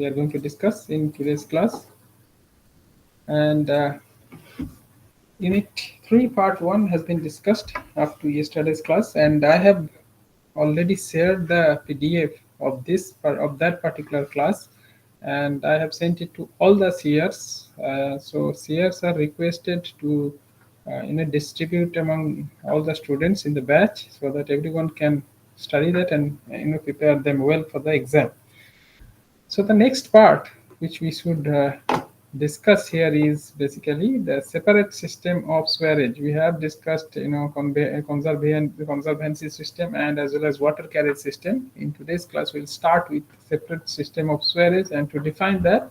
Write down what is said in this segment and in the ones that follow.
we are going to discuss in today's class. And Unit 3 Part 1 has been discussed up to yesterday's class, and I have already shared the PDF of of that particular class, and I have sent it to all the seers. So seers are requested to distribute among all the students in the batch so that everyone can study that and prepare them well for the exam. So the next part, which we should discuss here, is basically the separate system of swarage. We have discussed, conservancy system and as well as water carriage system. In today's class, we'll start with separate system of swarage, and to define that,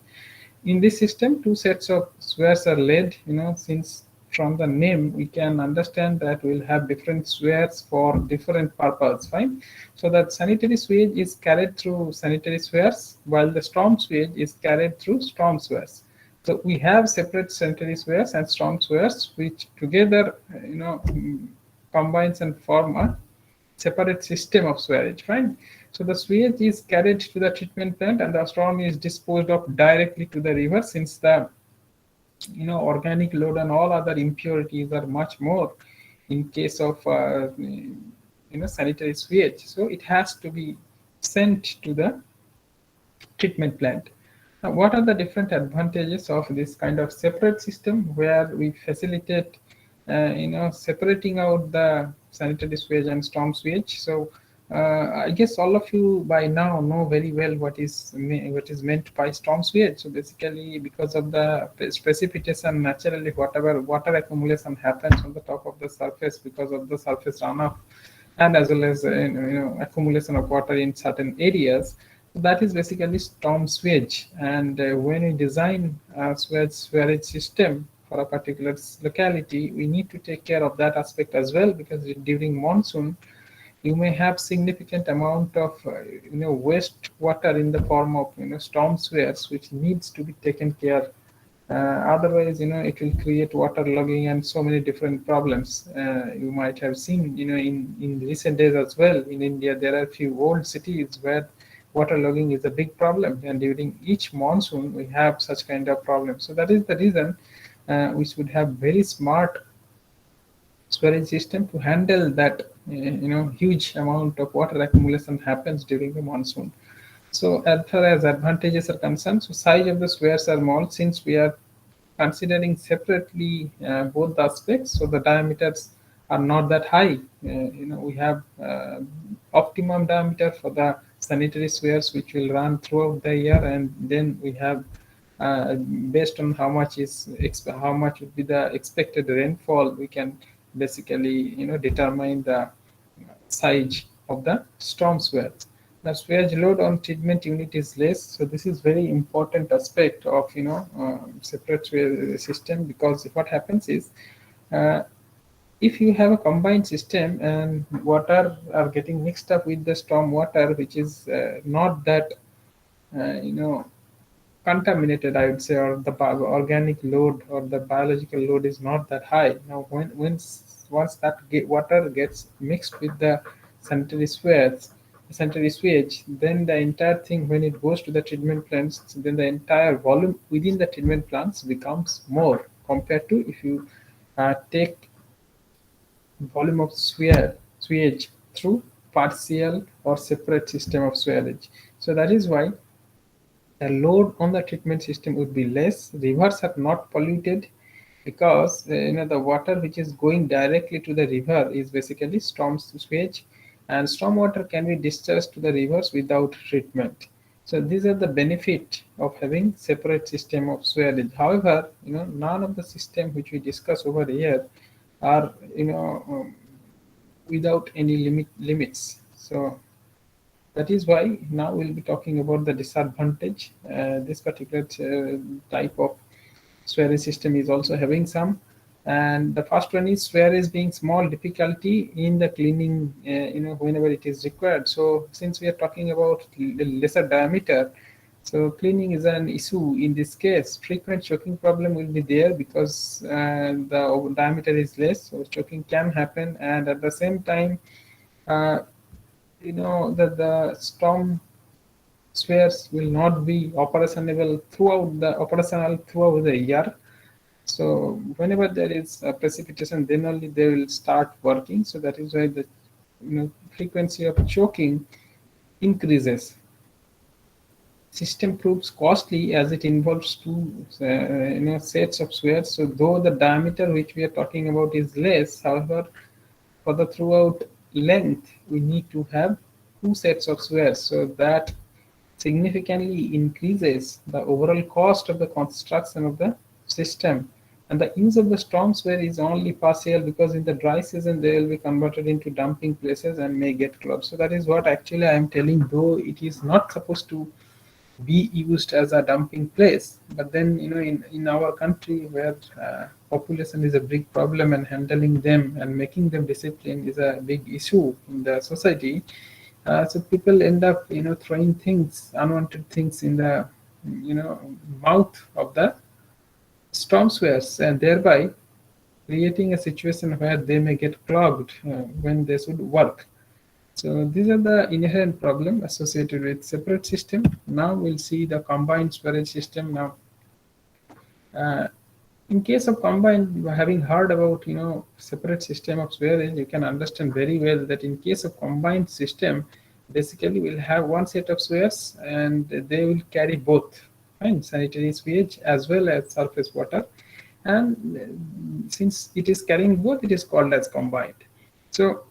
in this system, two sets of swears are laid. Since from the name we can understand that we'll have different swears for different purpose. Fine. So that sanitary sewage is carried through sanitary swears, while the storm sewage is carried through storm swears. So we have separate sanitary swears and storm swears, which together, combines and form a separate system of sewage, right? So the sewage is carried to the treatment plant, and the storm is disposed of directly to the river, since the organic load and all other impurities are much more in case of sanitary sewage. So it has to be sent to the treatment plant. Now, what are the different advantages of this kind of separate system where we facilitate, separating out the sanitary sewage and storm sewage? So, I guess all of you by now know very well what is meant by storm sewage. So basically, because of the precipitation, naturally, whatever water accumulation happens on the top of the surface because of the surface runoff, and as well as accumulation of water in certain areas, that is basically storm sewage. And when we design a sewage system for a particular locality, we need to take care of that aspect as well, because during monsoon you may have significant amount of waste water in the form of storm sewers, which needs to be taken care. Otherwise, it will create water logging and so many different problems. You might have seen, in recent days as well, in India, there are a few old cities where water logging is a big problem, and during each monsoon, we have such kind of problems. So that is the reason we should have very smart storage system to handle that huge amount of water accumulation happens during the monsoon. So as far as advantages are concerned, so size of the squares are small, since we are considering separately both the aspects. So the diameters are not that high. We have optimum diameter for the sanitary sewers, which will run throughout the year, and then we have based on how much would be the expected rainfall, we can basically determine the size of the storm sewage. The sewage load on treatment unit is less, so this is very important aspect of separate sewage system, because what happens is, uh, if you have a combined system and water are getting mixed up with the storm water, which is not that uh, you know contaminated, I would say, or the organic load or the biological load is not that high. Now, once that water gets mixed with the sanitary sewage, then the entire thing, when it goes to the treatment plants, then the entire volume within the treatment plants becomes more compared to if you take volume of sewage through partial or separate system of sewage. So that is why the load on the treatment system would be less. Rivers are not polluted because the water which is going directly to the river is basically storm sewage, and storm water can be discharged to the rivers without treatment. So these are the benefit of having separate system of sewage. However, none of the system which we discuss over here are without any limits. So that is why now we'll be talking about the disadvantage. This particular type of swearage system is also having some. And the first one is swearage being small, difficulty in the cleaning, whenever it is required. So since we are talking about the lesser diameter, so cleaning is an issue in this case. Frequent choking problem will be there because the diameter is less, so choking can happen. And at the same time, that the storm spheres will not be operational throughout the year. So whenever there is a precipitation, then only they will start working. So that is why the frequency of choking increases. System proves costly as it involves two sets of spheres. So though the diameter which we are talking about is less, however, for the throughout length we need to have two sets of spheres. So that significantly increases the overall cost of the construction of the system. And the use of the storm sphere is only partial because in the dry season they will be converted into dumping places and may get clogged. So that is what actually I am telling, though it is not supposed to be used as a dumping place. But then, in our country where population is a big problem and handling them and making them disciplined is a big issue in the society, so people end up, throwing things, unwanted things in the, mouth of the storm swears, and thereby creating a situation where they may get clogged when they should work. So these are the inherent problem associated with separate system. Now we'll see the combined storage system. Now, uh, in case of combined, having heard about separate system of storage, you can understand very well that in case of combined system, basically we'll have one set of sewers and they will carry both, fine, sanitary sewage as well as surface water. And since it is carrying both, it is called as combined. So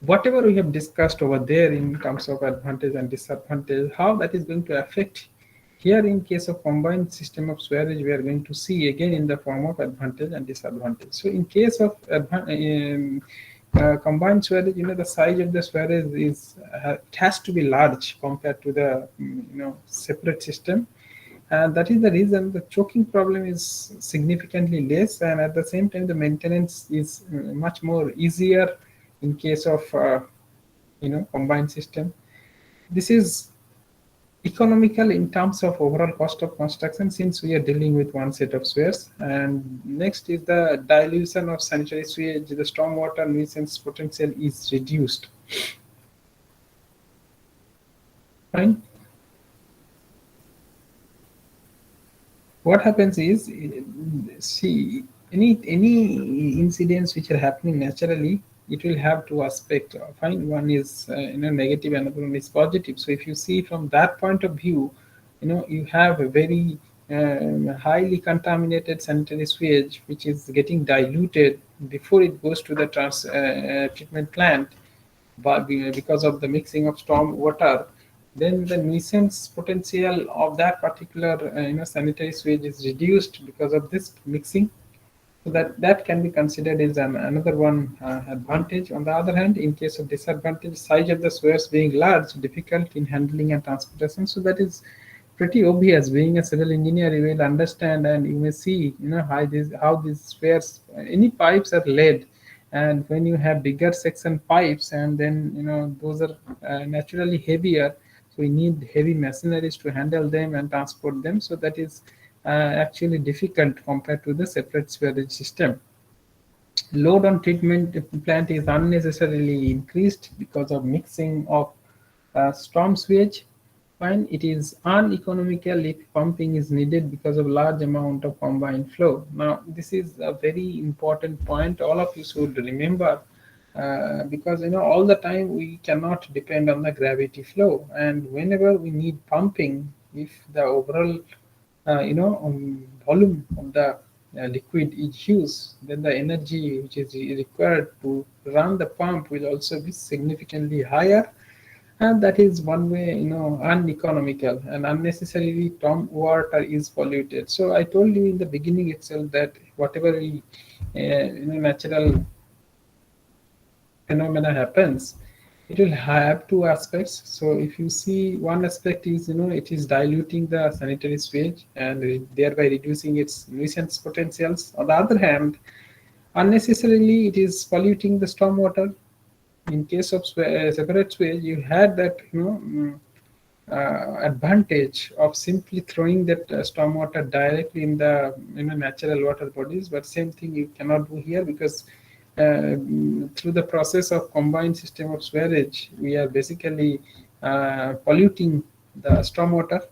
whatever we have discussed over there in terms of advantage and disadvantage, how that is going to affect here in case of combined system of swarage, we are going to see again in the form of advantage and disadvantage. So in case of combined swarage, the size of the swarage is it has to be large compared to the separate system. And that is the reason the choking problem is significantly less, and at the same time the maintenance is much more easier in case of combined system. This is economical in terms of overall cost of construction since we are dealing with one set of sewers. And next is the dilution of sanitary sewage. The stormwater nuisance potential is reduced. Fine. What happens is, see, any incidents which are happening naturally, it will have two aspects. Fine, one is negative, another one is positive. So if you see from that point of view, you have a very highly contaminated sanitary sewage which is getting diluted before it goes to the treatment plant, but because of the mixing of storm water, then the nuisance potential of that particular sanitary sewage is reduced because of this mixing. So that can be considered as another one advantage. On the other hand, in case of disadvantage, size of the sewers being large, difficult in handling and transportation. So that is pretty obvious. Being a civil engineer, you will understand, and you may see, how these sewers, any pipes are laid, and when you have bigger section pipes, and then those are naturally heavier. So we need heavy machineries to handle them and transport them. So that is actually difficult compared to the separate sewage system. Load on treatment plant is unnecessarily increased because of mixing of storm sewage. Fine, it is uneconomical if pumping is needed because of large amount of combined flow. Now, this is a very important point all of you should remember, because all the time we cannot depend on the gravity flow, and whenever we need pumping, if the overall volume of the liquid is huge, then the energy which is required to run the pump will also be significantly higher, and that is one way uneconomical and unnecessarily storm water is polluted. So I told you in the beginning itself that whatever we natural phenomena happens, it will have two aspects. So if you see, one aspect is it is diluting the sanitary sewage and thereby reducing its nuisance potentials. On the other hand, unnecessarily it is polluting the stormwater. In case of separate sewage, you had that advantage of simply throwing that stormwater directly in the natural water bodies, but same thing you cannot do here because through the process of combined system of sewage, we are basically polluting the stormwater.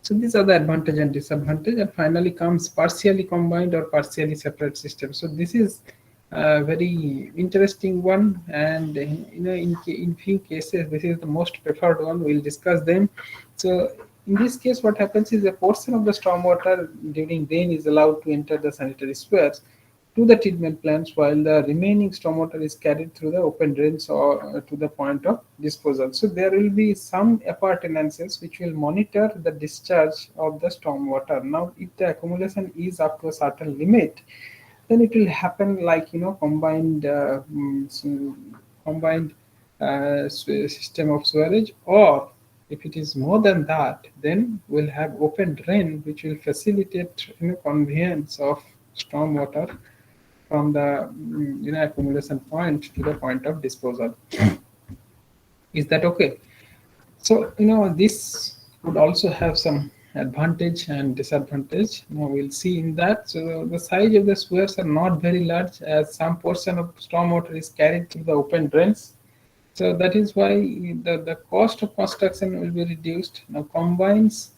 So these are the advantage and disadvantage, and finally comes partially combined or partially separate system. So this is a very interesting one, and in few cases this is the most preferred one. We'll discuss them. So in this case, what happens is a portion of the stormwater during rain is allowed to enter the sanitary spheres to the treatment plants, while the remaining stormwater is carried through the open drains or to the point of disposal. So there will be some appurtenances which will monitor the discharge of the stormwater. Now, if the accumulation is up to a certain limit, then it will happen like combined system of sewerage, or if it is more than that, then we'll have open drain which will facilitate conveyance of stormwater from the accumulation point to the point of disposal. Is that okay? So this would also have some advantage and disadvantage. Now we'll see in that. So the size of the sewers are not very large, as some portion of stormwater is carried through the open drains. So that is why the cost of construction will be reduced. Now combines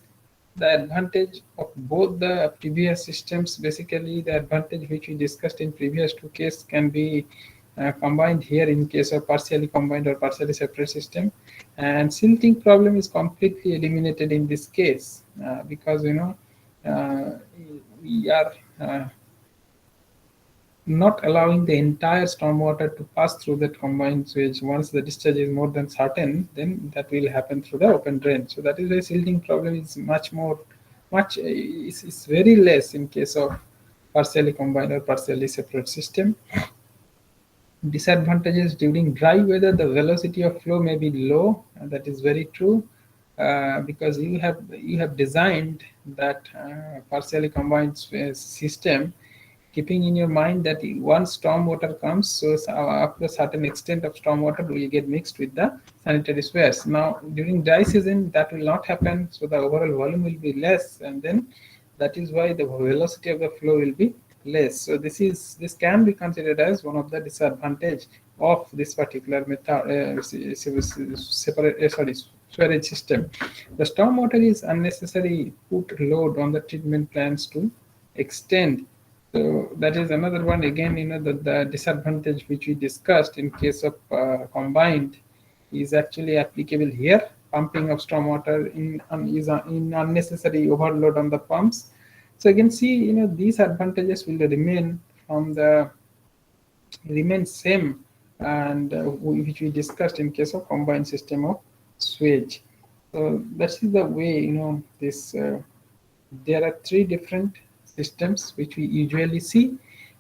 the advantage of both the previous systems. Basically, the advantage which we discussed in previous two cases can be combined here in case of partially combined or partially separate system, and silting problem is completely eliminated in this case, because we are not allowing the entire stormwater to pass through that combined sewage. Once the discharge is more than certain, then that will happen through the open drain. So that is why silting problem is is very less in case of partially combined or partially separate system. Disadvantages: during dry weather, the velocity of flow may be low, and that is very true, because you have designed that partially combined system, keeping in your mind that once storm water comes, so after a certain extent of storm water will get mixed with the sanitary sewers. Now during dry season that will not happen, so the overall volume will be less, and then that is why the velocity of the flow will be less. So this can be considered as one of the disadvantage of this particular method, sewage system. The stormwater is unnecessary put load on the treatment plants to extend. So that is another one. Again, the disadvantage which we discussed in case of combined is actually applicable here. Pumping of stormwater is in unnecessary overload on the pumps. So you can see, these advantages will remain same, and which we discussed in case of combined system of sewage. So that is the way, this. There are three different systems which we usually see,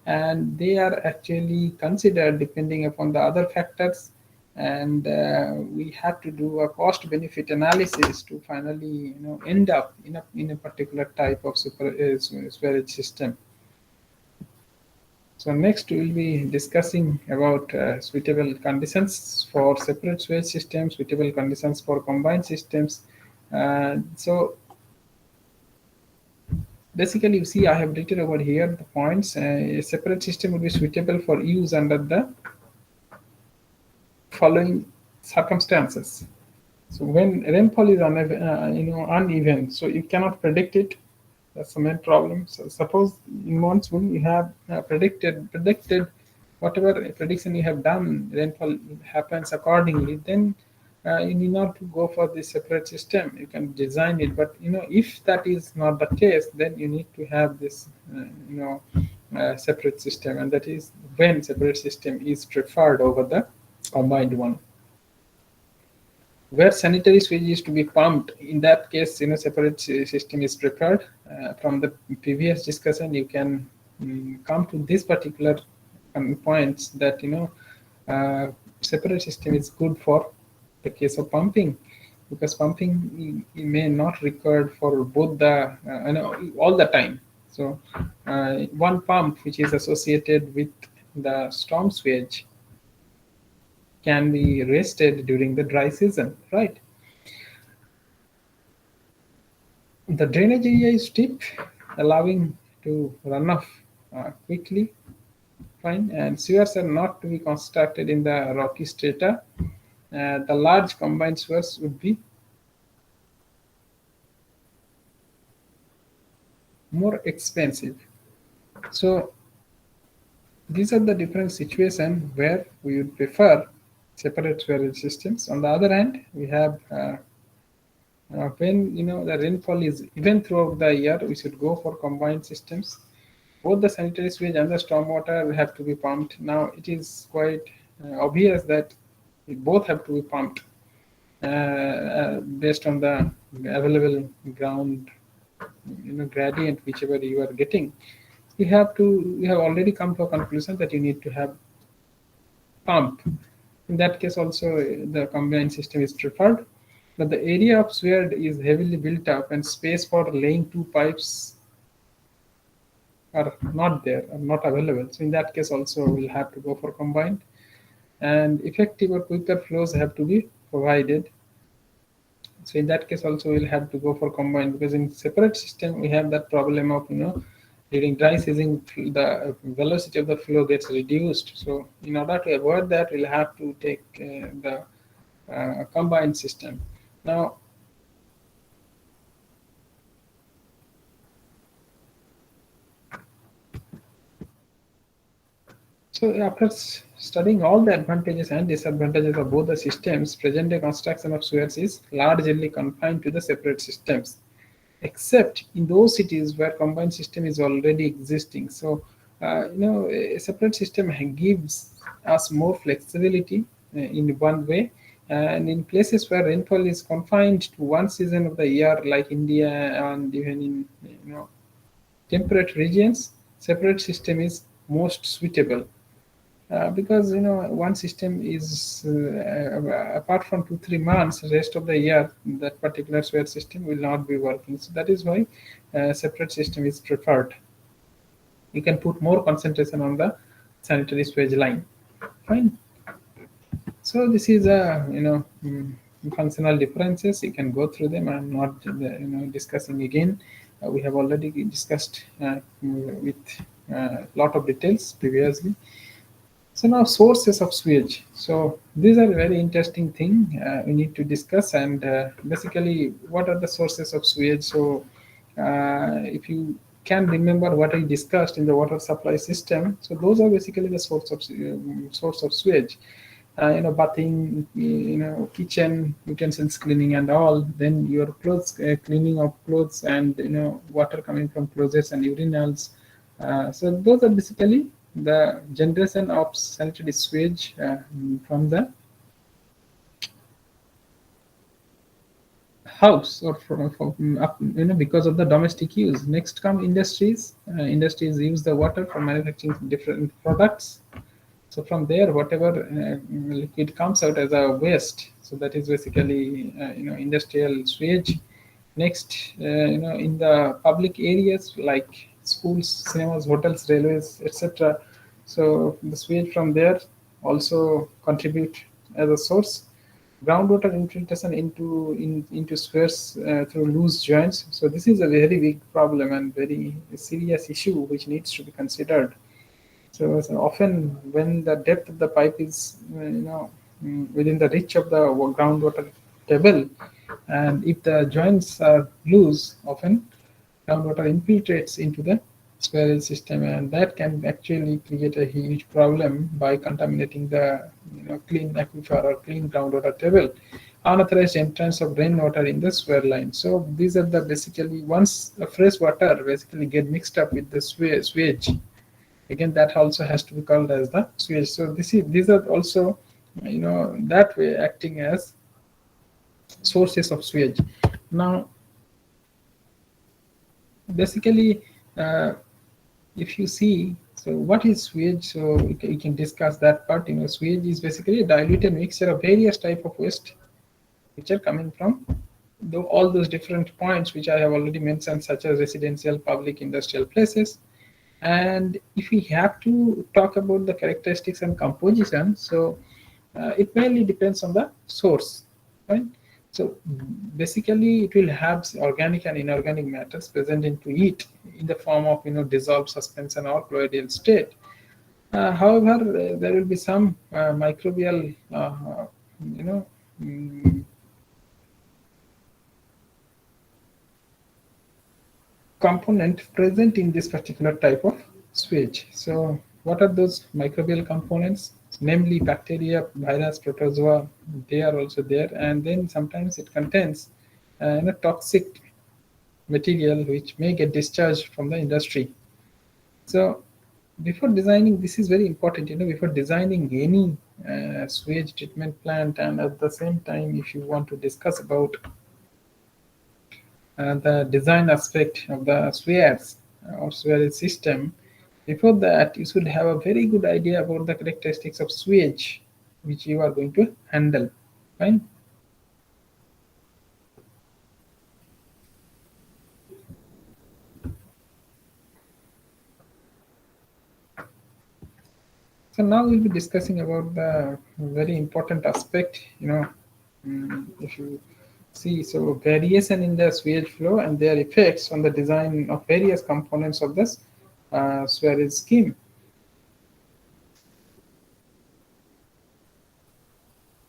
and they are actually considered depending upon the other factors, and we have to do a cost benefit analysis to finally end up in a particular type of sewage system. So next we will be discussing about suitable conditions for separate sewage systems, suitable conditions for combined systems. So basically, you see, I have written over here the points. A separate system would be suitable for use under the following circumstances. So when rainfall is uneven, so you cannot predict it. That's the main problem. So suppose in monsoon you have predicted whatever prediction you have done, rainfall happens accordingly. Then you need not to go for this separate system. You can design it, but if that is not the case, then you need to have this separate system, and that is when separate system is preferred over the combined one. Where sanitary sewage is to be pumped, in that case, separate system is preferred. From the previous discussion, you can come to this particular points that separate system is good for the case of pumping, because pumping may not required for both the all the time. So one pump which is associated with the storm sewage can be rested during the dry season, right? The drainage area is steep, allowing to run off quickly, fine, and sewers are not to be constructed in the rocky strata. the large combined sewers would be more expensive. So these are the different situations where we would prefer separate sewerage systems. On the other hand, we have when the rainfall is even throughout the year, we should go for combined systems. Both the sanitary sewage and the stormwater have to be pumped. Now it is quite obvious that both have to be pumped based on the available ground gradient whichever you are getting. You have already come to a conclusion that you need to have pump. In that case also the combined system is preferred, but the area of sward is heavily built up and space for laying two pipes are not there, are not available. So in that case also we'll have to go for combined, and effective or quicker flows have to be provided. So in that case also we'll have to go for combined, because in separate system we have that problem of during dry season the velocity of the flow gets reduced. So in order to avoid that, we'll have to take the combined system. Now so after studying all the advantages and disadvantages of both the systems, present-day construction of sewers is largely confined to the separate systems, except in those cities where combined system is already existing. So, a separate system gives us more flexibility in one way, and in places where rainfall is confined to one season of the year, like India and even in temperate regions, separate system is most suitable. Because one system is apart from 2-3 months, the rest of the year that particular sewer system will not be working. So that is why separate system is preferred. You can put more concentration on the sanitary sewage line. Fine. So this is functional differences. You can go through them. I'm not discussing again. We have already discussed with a lot of details previously. So now sources of sewage. So these are very interesting thing we need to discuss, and basically what are the sources of sewage. So if you can remember what I discussed in the water supply system, so those are basically the source of sewage. Bathing, kitchen utensils cleaning and all. Then your clothes, cleaning of clothes, and water coming from closets and urinals. So those are basically the generation of sanitary sewage from the house or from up, because of the domestic use. Next come industries. Industries use the water for manufacturing different products. So from there, whatever liquid comes out as a waste, so that is basically industrial sewage. Next, in the public areas like schools, cinemas, hotels, railways, etc. So the sewage from there also contribute as a source. Groundwater infiltration into sewers through loose joints. So this is a very big problem and very serious issue which needs to be considered. So often when the depth of the pipe is within the reach of the groundwater table, and if the joints are loose, often groundwater infiltrates into the spiral system, and that can actually create a huge problem by contaminating the clean aquifer or clean groundwater table. Unauthorized entrance of rainwater in the sewer line. So these are the basically, once the fresh water basically get mixed up with the sewage, again that also has to be called as the sewage. So these are also that way acting as sources of sewage. Now basically if you see, so what is sewage? So we can discuss that part. Sewage is basically a diluted mixture of various type of waste which are coming from all those different points which I have already mentioned, such as residential, public, industrial places. And if we have to talk about the characteristics and composition, so it mainly depends on the source, right? So basically it will have organic and inorganic matters present into it in the form of dissolved suspension or colloidal state. However, there will be some microbial you know mm, component present in this particular type of switch. So what are those microbial components? Namely bacteria, virus, protozoa, they are also there. And then sometimes it contains toxic material which may get discharged from the industry. So before designing, this is very important, before designing any sewage treatment plant, and at the same time, if you want to discuss about the design aspect of the spheres or sphere system, before that you should have a very good idea about the characteristics of sewage which you are going to handle. Fine. So now we'll be discussing about the very important aspect. If you see, so variation in the sewage flow and their effects on the design of various components of this sewage scheme.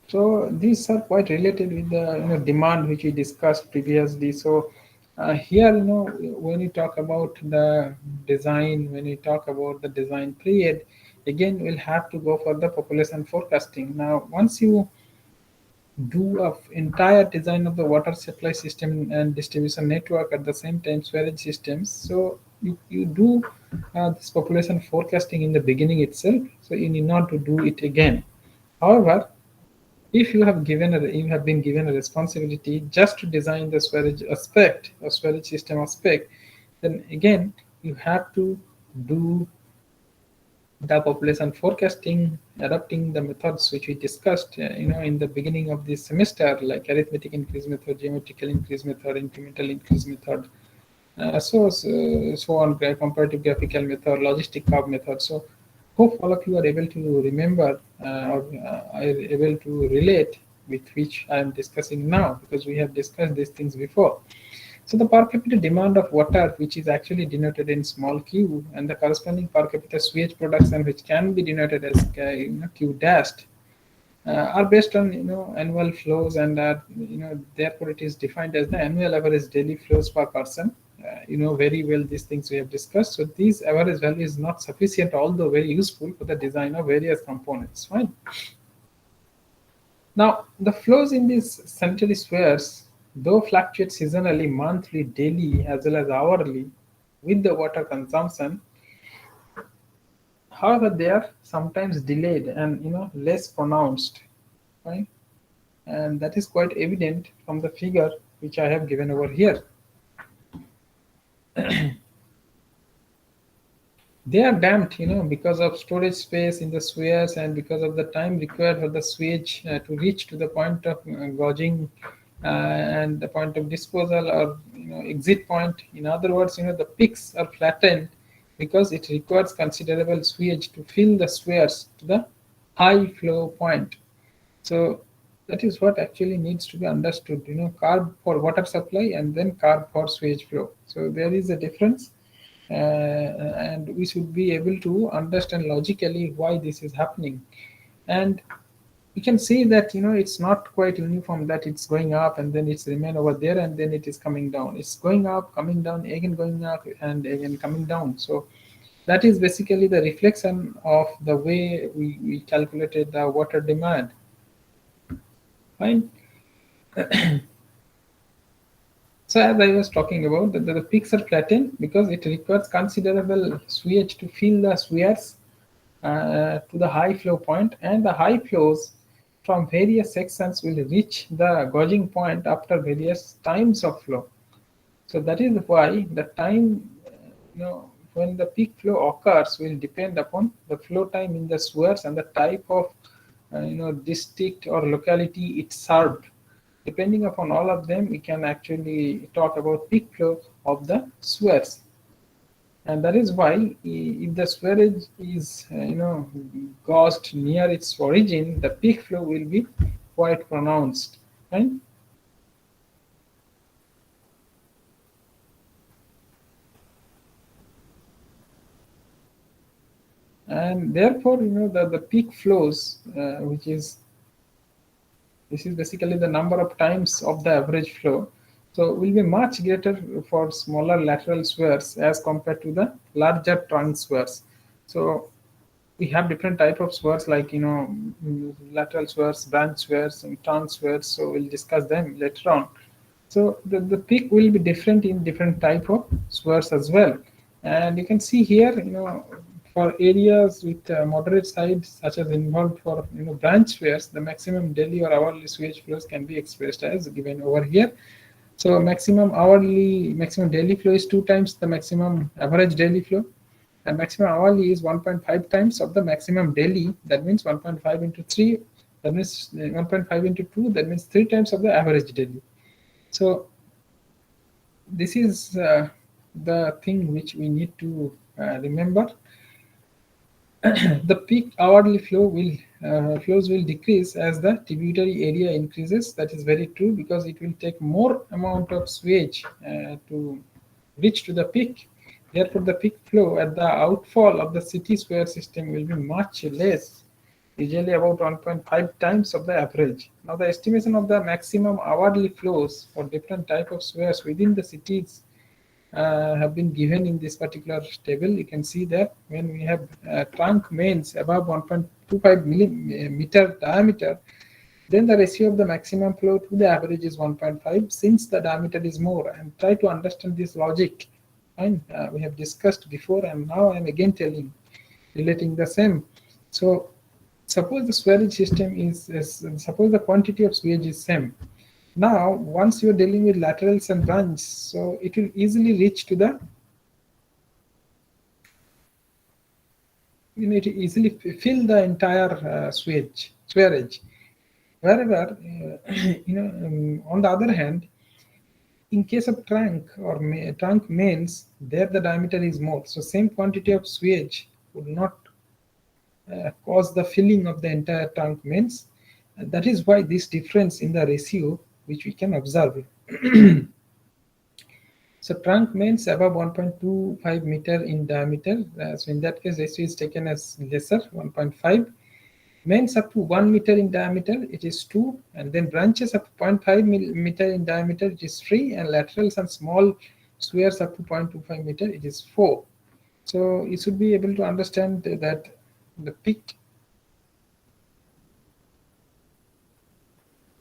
So these are quite related with the demand which we discussed previously. So here, when you talk about the design, when we talk about the design period, again we'll have to go for the population forecasting. Now, once you do a entire design of the water supply system and distribution network at the same time storage systems, so you do this population forecasting in the beginning itself. So you need not to do it again. However, if you have been given a responsibility just to design the storage aspect or storage system aspect, then again you have to do the population forecasting, adopting the methods which we discussed, in the beginning of this semester, like arithmetic increase method, geometrical increase method, incremental increase method, so on, comparative graphical method, logistic curve method. So hope all of you are able to remember or are able to relate with which I am discussing now, because we have discussed these things before. So the per capita demand of water, which is actually denoted in small q, and the corresponding per capita sewage production, which can be denoted as q dashed, are based on annual flows, and are therefore it is defined as the annual average daily flows per person. Very well these things we have discussed. So these average value is not sufficient, although very useful for the design of various components. Fine. Now, the flows in these sanitary spheres, though fluctuate seasonally, monthly, daily, as well as hourly, with the water consumption, however, they are sometimes delayed and less pronounced, right? And that is quite evident from the figure which I have given over here. They are damped, because of storage space in the spheres and because of the time required for the sewage to reach to the point of gauging and the point of disposal, or exit point. In other words, the peaks are flattened because it requires considerable sewage to fill the spheres to the high flow point. So that is what actually needs to be understood. Carb for water supply and then carb for sewage flow. So there is a difference, and we should be able to understand logically why this is happening. And we can see that it's not quite uniform, that it's going up and then it's remain over there and then it is coming down. It's going up, coming down, again going up and again coming down. So that is basically the reflection of the way we calculated the water demand. Fine. So as I was talking about, the peaks are flattened because it requires considerable sewage to fill the spheres to the high flow point, and the high flows from various sections will reach the gauging point after various times of flow. So that is why the time, when the peak flow occurs will depend upon the flow time in the sewers and the type of district or locality it served. Depending upon all of them, we can actually talk about peak flow of the sewers. And that is why if the sewage is gauged near its origin, the peak flow will be quite pronounced, right? And therefore the peak flows, which is This is basically the number of times of the average flow. So will be much greater for smaller lateral spheres as compared to the larger trunk spheres. So we have different type of spheres like lateral spheres, branch spheres, and trunk spheres. So we'll discuss them later on. So the peak will be different in different type of spheres as well. And you can see here, for areas with moderate size such as involved for branch spheres, the maximum daily or hourly sewage flows can be expressed as given over here. So maximum daily flow is 2 times the maximum average daily flow, and maximum hourly is 1.5 times of the maximum daily. That means 1.5 into 3. That means 1.5 into 2. That means 3 times of the average daily. So this is the thing which we need to remember. The peak hourly flows will decrease as the tributary area increases. That is very true, because it will take more amount of sewage to reach to the peak. Therefore, the peak flow at the outfall of the city sewer system will be much less, usually about 1.5 times of the average. Now, the estimation of the maximum hourly flows for different type of sewers within the cities have been given in this particular table. You can see that when we have trunk mains above 1.25 millimeter diameter, then the ratio of the maximum flow to the average is 1.5, since the diameter is more. And try to understand this logic. Fine, we have discussed before, and now I am again relating the same. So suppose the sewage system suppose the quantity of sewage is same. Now, once you're dealing with laterals and branches, so it will easily reach to the, it will easily fill the entire sewage. Wherever, on the other hand, in case of trunk mains, there the diameter is more. So same quantity of sewage would not cause the filling of the entire trunk mains. That is why this difference in the ratio which we can observe. So trunk mains above 1.25 meter in diameter. So in that case, ratio is taken as lesser, 1.5. Mains up to 1 meter in diameter, it is 2. And then branches up to 0.5 meter in diameter, it is 3. And laterals and small sewers up to 0.25 meter, it is 4. So you should be able to understand that the peak,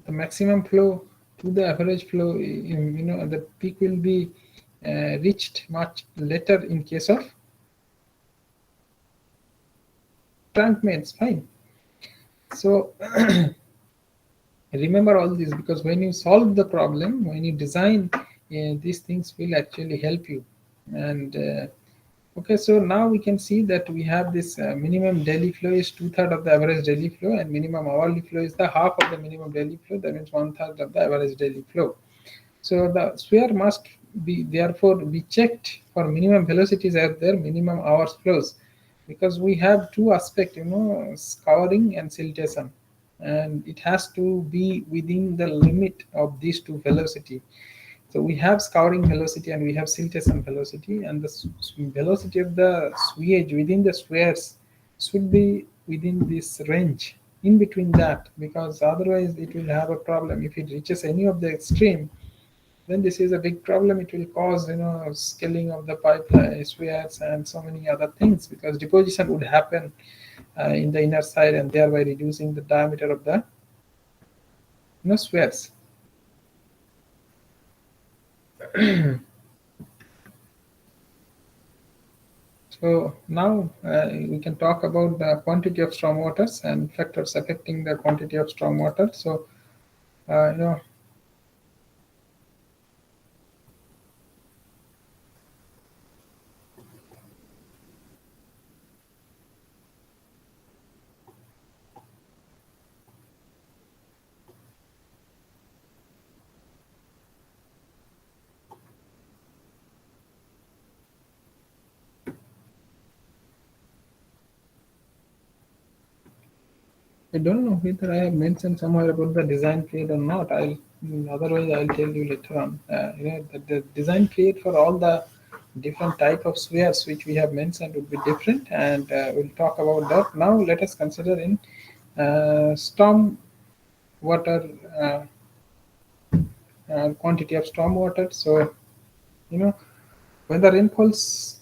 the maximum flow to the average flow, the peak will be reached much later in case of trunk mains. Fine. So remember all this, because when you solve the problem, when you design, these things will actually help you. And okay, so now we can see that we have this minimum daily flow is 2/3 of the average daily flow, and minimum hourly flow is the half of the minimum daily flow. That means 1/3 of the average daily flow. So the sphere must be therefore be checked for minimum velocities at their minimum hours flows, because we have two aspects, scouring and siltation, and it has to be within the limit of these two velocity. So we have scouring velocity and we have siltation velocity, and the velocity of the sewage within the spheres should be within this range, in between that, because otherwise it will have a problem. If it reaches any of the extreme, then this is a big problem. It will cause scaling of the pipeline spheres and so many other things, because deposition would happen in the inner side, and thereby reducing the diameter of the spheres. So now we can talk about the quantity of storm waters and factors affecting the quantity of storm water. So I don't know whether I have mentioned somewhere about the design period or not. Otherwise I'll tell you later on. That the design period for all the different type of spheres which we have mentioned would be different, and we'll talk about that. Now let us consider in storm water quantity of storm water. So when the rainfalls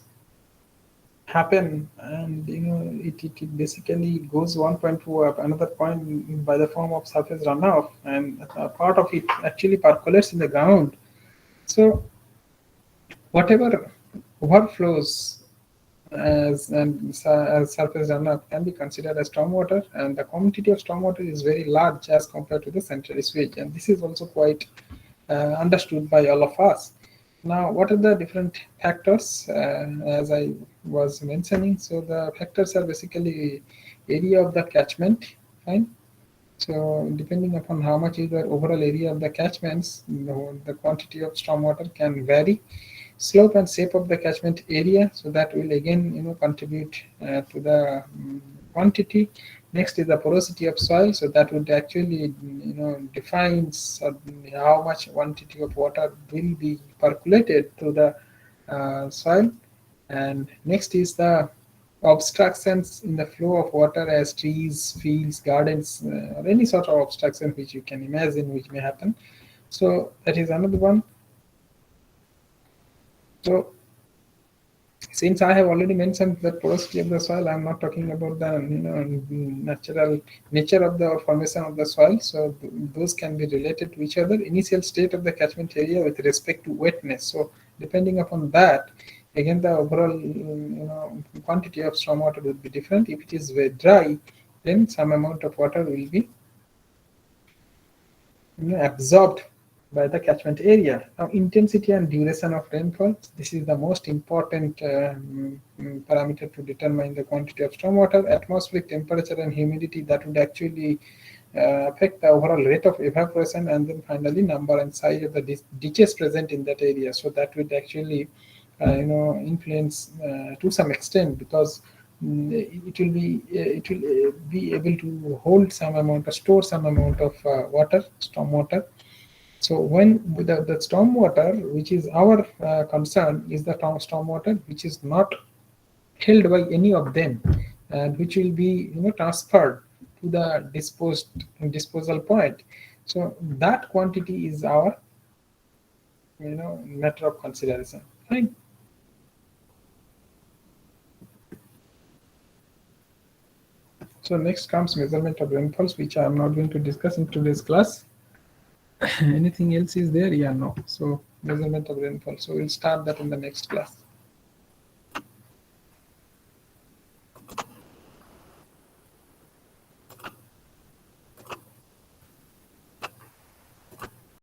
happen, and it basically goes 1.2 up another point by the form of surface runoff, and part of it actually percolates in the ground. So whatever overflows as surface runoff can be considered as stormwater, and the quantity of stormwater is very large as compared to the central sewage, and this is also quite understood by all of us. Now, what are the different factors? As I was mentioning, so the factors are basically area of the catchment, fine. So depending upon how much is the overall area of the catchments, the quantity of stormwater can vary. Slope and shape of the catchment area, so that will again contribute to the quantity. Next is the porosity of soil, so that would actually defines how much quantity of water will be percolated through the soil. And next is the obstructions in the flow of water, as trees, fields, gardens, or any sort of obstruction which you can imagine which may happen. So that is another one. So since I have already mentioned the porosity of the soil, I'm not talking about the natural nature of the formation of the soil. So those can be related to each other. Initial state of the catchment area with respect to wetness. So depending upon that, again the overall quantity of stormwater would be different. If it is very dry, then some amount of water will be absorbed by the catchment area. Now, intensity and duration of rainfall. This is the most important parameter to determine the quantity of stormwater. Atmospheric temperature and humidity, that would actually affect the overall rate of evaporation, and then finally number and size of the ditches present in that area. So that would actually influence to some extent, because it will be able to hold some amount, or store some amount of water, storm water. So when the storm water, which is our concern, is the storm water which is not held by any of them, and which will be transferred to the disposal point. So that quantity is our matter of consideration. Fine. So next comes measurement of rainfalls, which I am not going to discuss in today's class. Anything else is there? Yeah, no. So measurement of rainfall. So we'll start that in the next class.